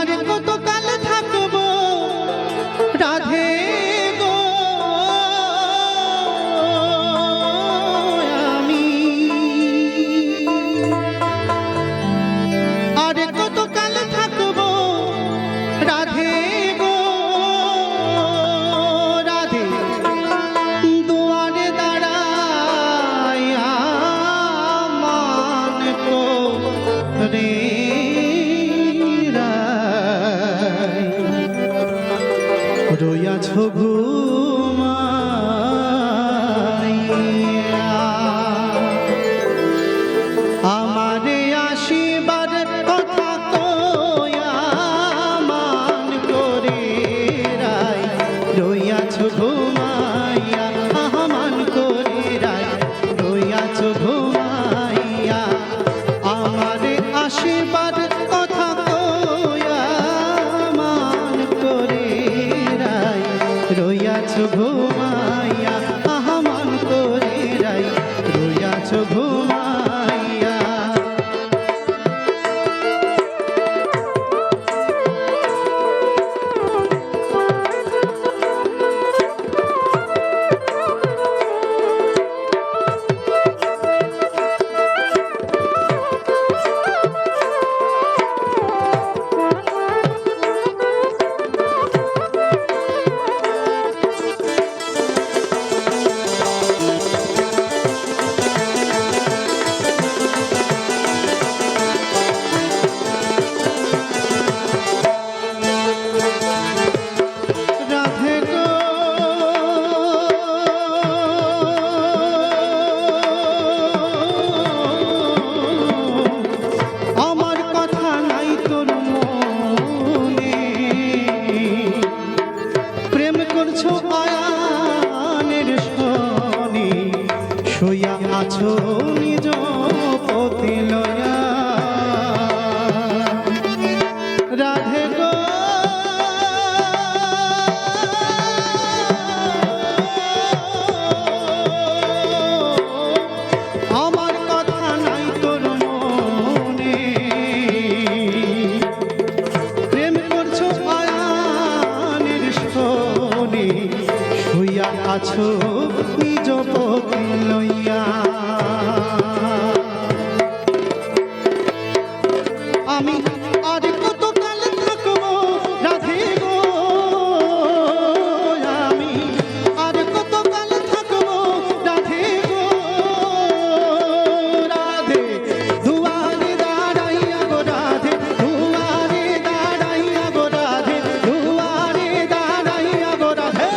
আর কত কাল থাকবো রাধে গো আমি, আর কত কাল থাকবো রাধে গো রাধে, দুয়ারে দাঁড়াইয়া মান করে রইয়াছ ঘুমাইয়া, আমারে আসিবার কথা কইয়া মান করে রাই রইয়াছ ঘুমাইয়া, মান করে রাই রইয়াছ ঘুমাইয়া, আমারে আসিবার কথা কইয়া মান করে রইয়াছ ঘুমাইয়া, মান করে রাই রইয়াছ ঘুমাইয়া। শুইয়া আছো নিজ পতি লয়া রাধে গো, আমার কথা নাই তোর মনে, প্রেম করছো আয়ানের শোনে, শুইয়া আছো নিজ পতি লইয়া। আমি আর কত কাল থাকবো রাধে গো, আমি আর কত কাল থাকবো রাধে গো রাধে, দুয়ারে দাঁড়াইয়া গো রাধে, দুয়ারে দাঁড়াইয়া গো রাধে, দুয়ারে দাঁড়াইয়া গো রাধে,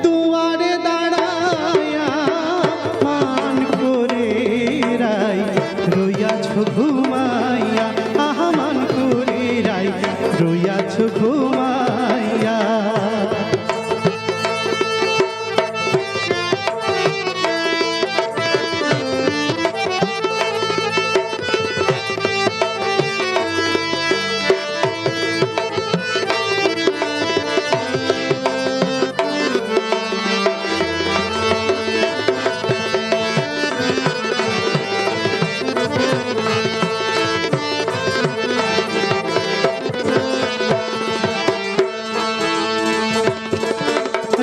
দুয়ারে দাঁড়াইয়া মান করে রাই রইয়াছ ঘুমাইয়া, মান করে রাই রইয়াছ ঘুমাইয়া।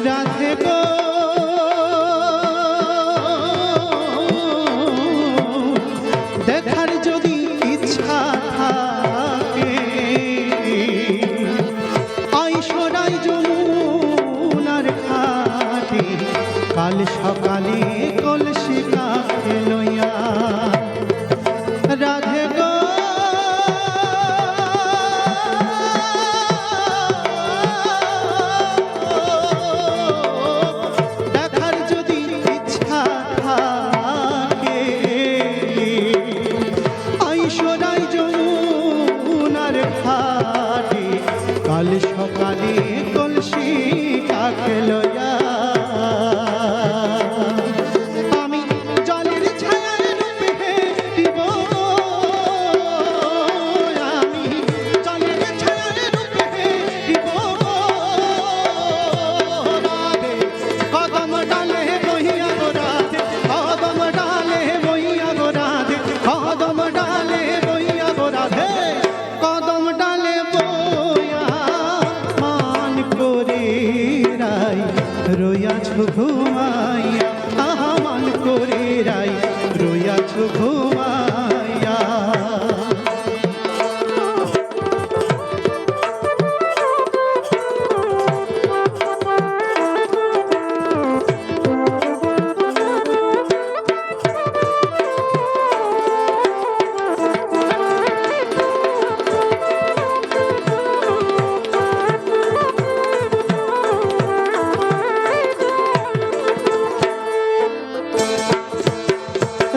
রাধে গো দেখার যদি ইচ্ছা থাকে, আইসরাই যমুনার ঘাটে, কাল সকালে কলসি কাঁখে লইয়া রাধে গো কাল সকালে কলসি কাঁখে লইয়া, আমি জলের ছায়ার রূপে দিব, আমি জলের ছায়ার রূপে দিব রাধে, কদম ডালে বহিয়া গো রাধে, কদম ডালে বহিয়া গো রাধে, কদম ডালে বহিয়া গো রাধে, কদম ডালে ঘুমাইয়া আহা মান করে রাই রইয়াছ ঘুমাইয়া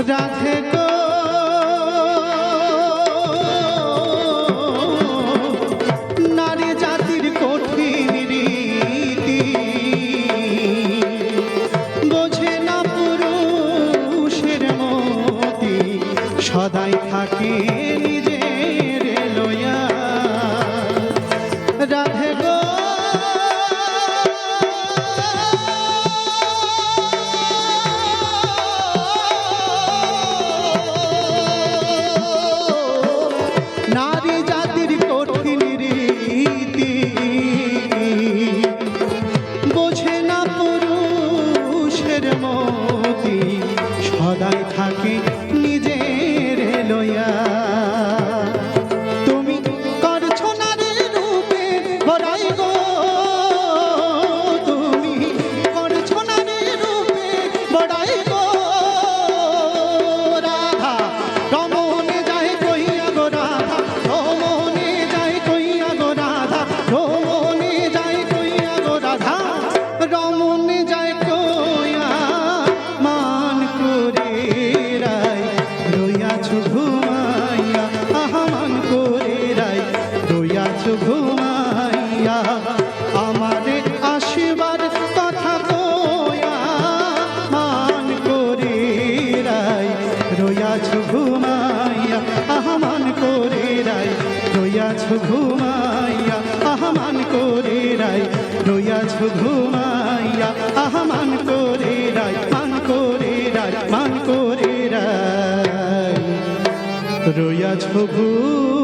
রাধে গো নারী জাতির কঠিন রীতি বোঝে না পুরুষের মতি সদাই থাকে নিজের লইয়া রাধে গো নারী জাতির কঠিন রীতি বোঝে না পুরুষের মতি সদাই থাকে নিজের লইয়া তুমি করছো নারীর রূপে বড়াই গো তুমি করছো নারীর রূপে বড়াই গো রাধা রমণে যায় কইয়া গো রাধা রমণে যায় কইয়া গো রাধা রমণে যায় কইয়া গো রাধা রমণে যায় কইয়া মান করে রাই রইয়াছ ঘুমাইয়া আহা মান করে রাই রইয়াছ ঘুমাইয়া আমারে আশীর্বাদ কথা কইয়া মান করে রাই রইয়াছ ঘুমাইয়া আহা মান করে রাই রইয়াছ ঘুমাইয়া আহা মান করে রাই রইয়াছ ঘুমাইয়া আহা মান করে রাই মান করে রাই মান করে রাই রইয়াছ ঘুমাইয়া